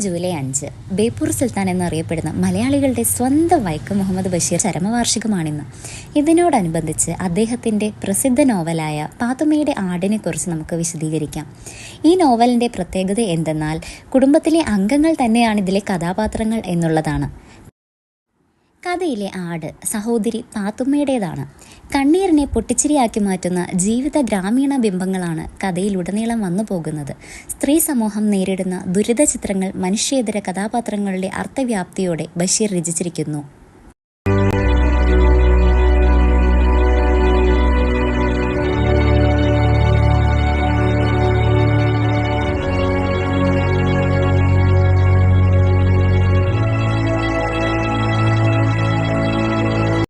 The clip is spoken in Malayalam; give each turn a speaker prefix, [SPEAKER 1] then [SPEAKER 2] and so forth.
[SPEAKER 1] ജൂലൈ 5 ബേപ്പൂർ സുൽത്താൻ എന്നറിയപ്പെടുന്ന മലയാളികളുടെ സ്വന്തം വൈക്കം മുഹമ്മദ് ബഷീർ ചരമവാർഷികമാണിന്ന്. ഇതിനോടനുബന്ധിച്ച് അദ്ദേഹത്തിൻ്റെ പ്രസിദ്ധ നോവലായ പാത്തുമ്മയുടെ ആടിനെക്കുറിച്ച് നമുക്ക് വിശദീകരിക്കാം. ഈ നോവലിൻ്റെ പ്രത്യേകത എന്തെന്നാൽ കുടുംബത്തിലെ അംഗങ്ങൾ തന്നെയാണ് ഇതിലെ കഥാപാത്രങ്ങൾ എന്നുള്ളതാണ്. കഥയിലെ ആട് സഹോദരി പാത്തുമ്മയുടേതാണ്. കണ്ണീരിനെ പൊട്ടിച്ചിരിയാക്കി മാറ്റുന്ന ജീവിത ഗ്രാമീണ ബിംബങ്ങളാണ് കഥയിലുടനീളം വന്നു പോകുന്നത്. സ്ത്രീ സമൂഹം നേരിടുന്ന ദുരിത ചിത്രങ്ങൾ മനുഷ്യേതര കഥാപാത്രങ്ങളുടെ അർത്ഥവ്യാപ്തിയോടെ ബഷീർ രചിച്ചിരിക്കുന്നു.